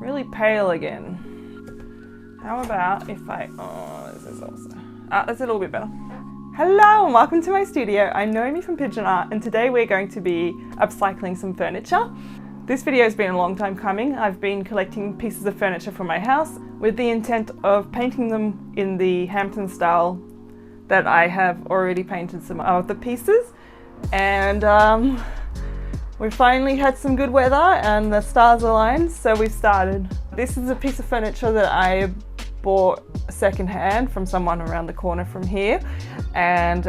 really pale again. How about if this is also, that's a little bit better. Hello and welcome to my studio. I'm Naomi from Pigeon Art, and today we're going to be upcycling some furniture. This video has been a long time coming. I've been collecting pieces of furniture from my house with the intent of painting them in the Hamptons style that I have already painted some of the pieces. And we finally had some good weather and the stars aligned, so we started. This is a piece of furniture that I bought secondhand from someone around the corner from here, and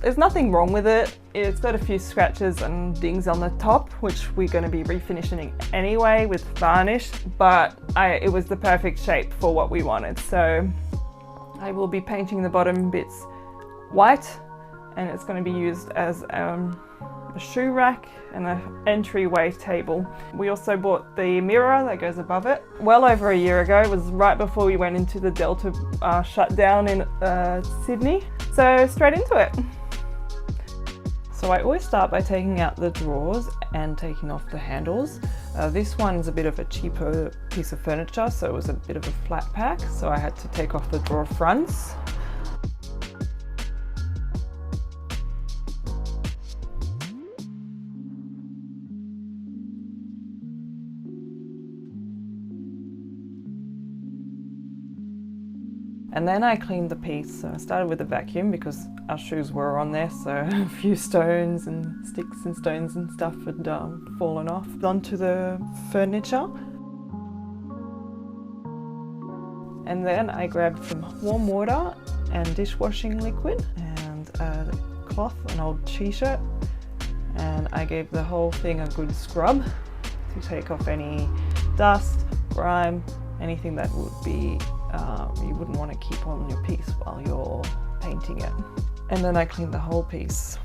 there's nothing wrong with it. It's got a few scratches and dings on the top, which we're going to be refinishing anyway with varnish, but it was the perfect shape for what we wanted. So I will be painting the bottom bits white, and it's going to be used as a shoe rack and an entryway table. We also bought the mirror that goes above it well over a year ago. It was right before we went into the Delta shutdown in Sydney. So straight into it. So I always start by taking out the drawers and taking off the handles. This one's a bit of a cheaper piece of furniture, so it was a bit of a flat pack, so I had to take off the drawer fronts. And then I cleaned the piece. So I started with a vacuum because our shoes were on there, so a few stones and sticks and stones and stuff had fallen off onto the furniture. And then I grabbed some warm water and dishwashing liquid and a cloth, an old t-shirt, and I gave the whole thing a good scrub to take off any dust, grime, anything that would be you wouldn't want to keep on your piece while you're painting it. And then I cleaned the whole piece.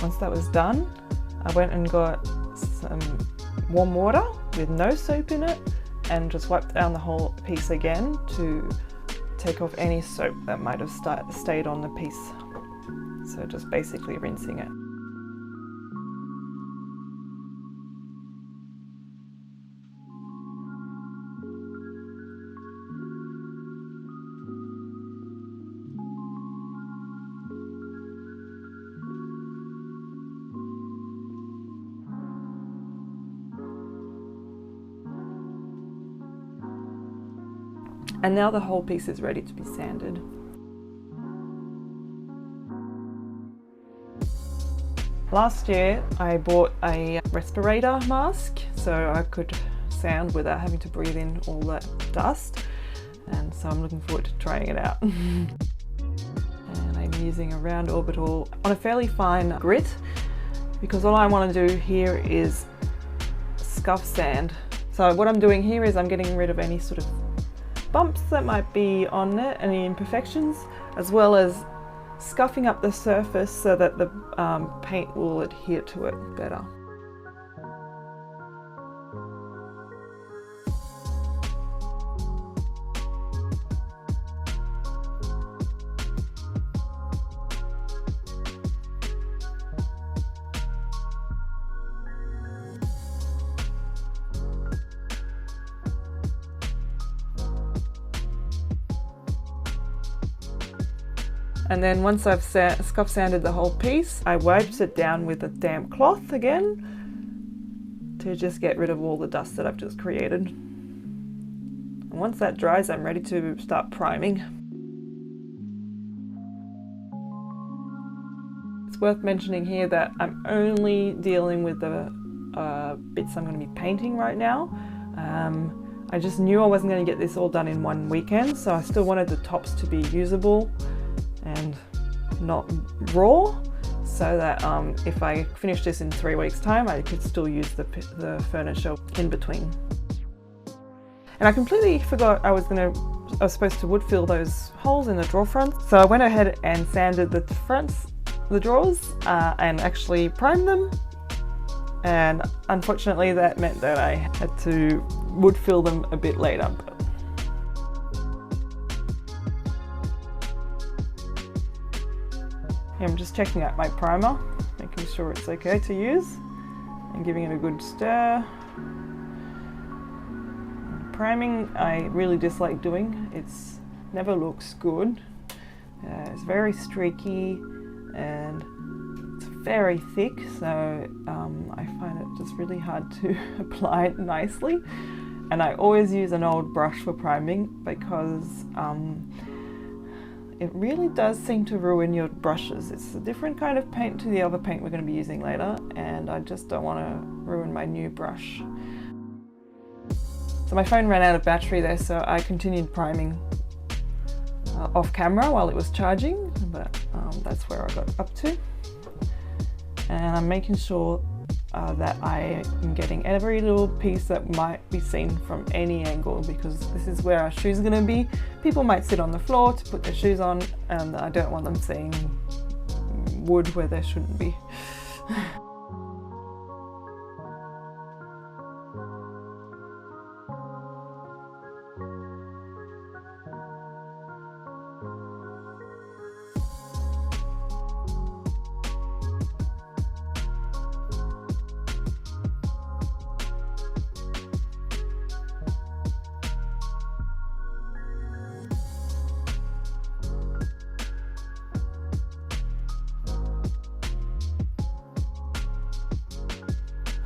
Once that was done, I went and got some warm water with no soap in it and just wiped down the whole piece again to take off any soap that might have stayed on the piece. So just basically rinsing it. And now the whole piece is ready to be sanded. Last year I bought a respirator mask so I could sound without having to breathe in all that dust, and so I'm looking forward to trying it out. And I'm using a round orbital on a fairly fine grit because all I want to do here is scuff sand. So what I'm doing here is I'm getting rid of any sort of bumps that might be on it, any imperfections, as well as scuffing up the surface so that the paint will adhere to it better. And then once I've scuff sanded the whole piece, I wiped it down with a damp cloth again to just get rid of all the dust that I've just created. And once that dries, I'm ready to start priming. It's worth mentioning here that I'm only dealing with the bits I'm going to be painting right now. I just knew I wasn't going to get this all done in one weekend, so I still wanted the tops to be usable and not raw, so that if I finish this in 3 weeks time, I could still use the furniture in between. And I completely forgot I was supposed to wood fill those holes in the drawer fronts, so I went ahead and sanded the fronts, the drawers, and actually primed them. And unfortunately that meant that I had to wood fill them a bit later. I'm just checking out my primer, making sure it's okay to use and giving it a good stir. Priming I really dislike doing. It's never looks good. It's very streaky and it's very thick, so I find it just really hard to apply it nicely. And I always use an old brush for priming because it really does seem to ruin your brushes. It's a different kind of paint to the other paint we're going to be using later, and I just don't want to ruin my new brush. So my phone ran out of battery there, so I continued priming off camera while it was charging, but that's where I got up to. And I'm making sure that I am getting every little piece that might be seen from any angle, because this is where our shoes are going to be. People might sit on the floor to put their shoes on, and I don't want them seeing wood where there shouldn't be.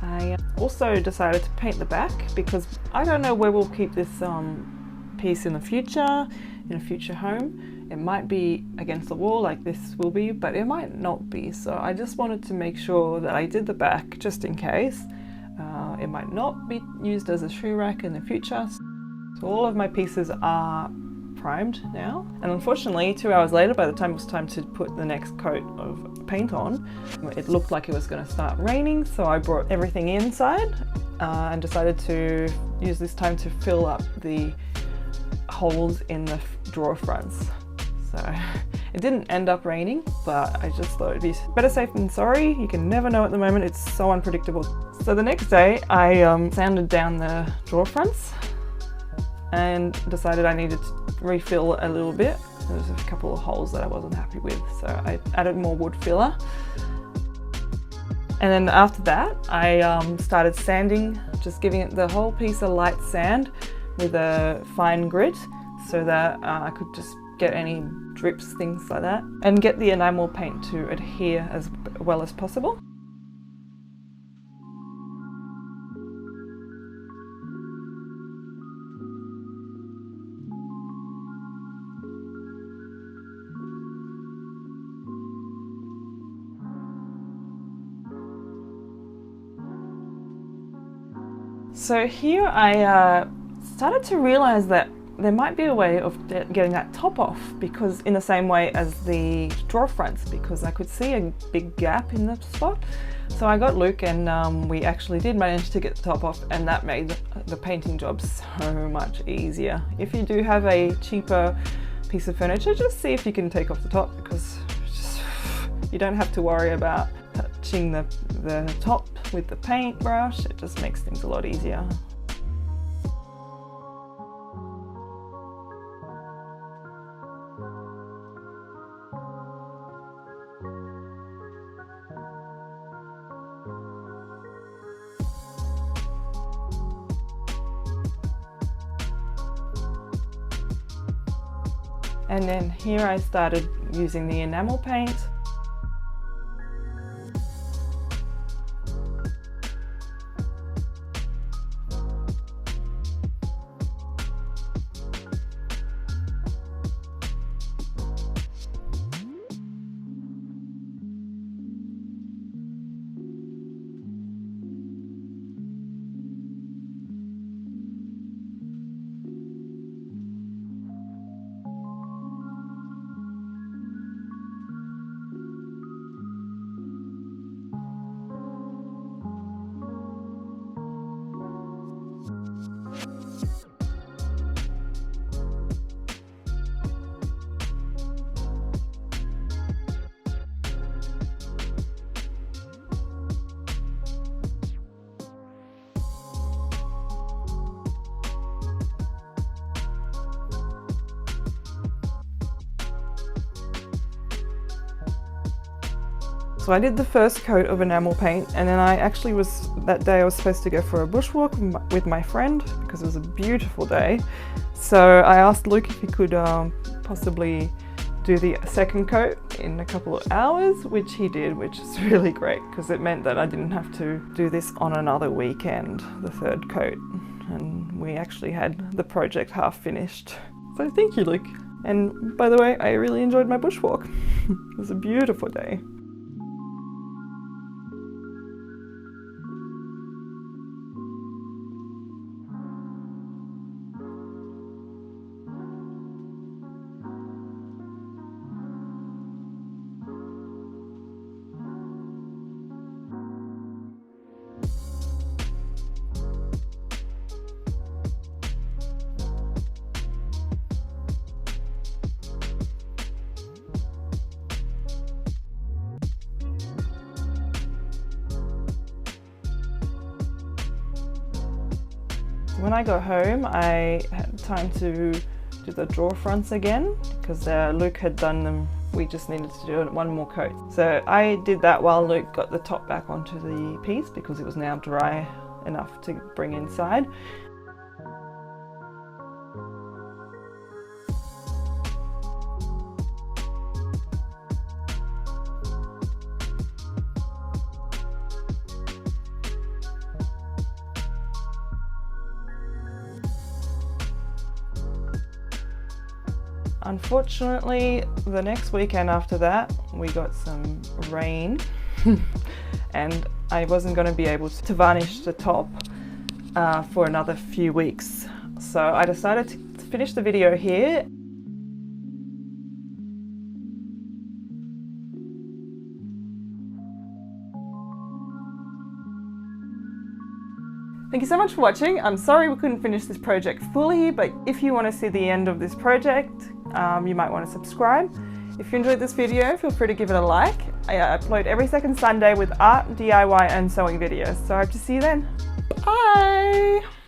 I also decided to paint the back because I don't know where we'll keep this piece in the future, in a future home. It might be against the wall like this will be, but it might not be. So I just wanted to make sure that I did the back just in case. It might not be used as a shoe rack in the future. So all of my pieces are primed now, and unfortunately 2 hours later, by the time it was time to put the next coat of paint on, it looked like it was going to start raining, so I brought everything inside and decided to use this time to fill up the holes in the drawer fronts. So it didn't end up raining, but I just thought it'd be better safe than sorry. You can never know at the moment, it's so unpredictable. So the next day I sanded down the drawer fronts and decided I needed to refill a little bit. There was a couple of holes that I wasn't happy with, so I added more wood filler. And then after that, I started sanding, just giving it the whole piece a light sand with a fine grit so that I could just get any drips, things like that, and get the enamel paint to adhere as well as possible. So here I started to realize that there might be a way of getting that top off, because in the same way as the drawer fronts, because I could see a big gap in the spot. So I got Luke and we actually did manage to get the top off, and that made the painting job so much easier. If you do have a cheaper piece of furniture, just see if you can take off the top, because you don't have to worry about touching the top with the paintbrush. It just makes things a lot easier. And then here I started using the enamel paint. So I did the first coat of enamel paint, and then that day I was supposed to go for a bushwalk with my friend because it was a beautiful day. So I asked Luke if he could possibly do the second coat in a couple of hours, which he did, which is really great because it meant that I didn't have to do this on another weekend, the third coat, and we actually had the project half finished. So thank you, Luke. And by the way, I really enjoyed my bushwalk. It was a beautiful day. When I got home, I had time to do the drawer fronts again because Luke had done them. We just needed to do one more coat. So I did that while Luke got the top back onto the piece because it was now dry enough to bring inside. Unfortunately, the next weekend after that, we got some rain and I wasn't going to be able to varnish the top for another few weeks. So I decided to finish the video here. Thank you so much for watching. I'm sorry we couldn't finish this project fully, but if you want to see the end of this project, you might want to subscribe. If you enjoyed this video, feel free to give it a like. I upload every second Sunday with art, DIY and sewing videos, so I hope to see you then. Bye!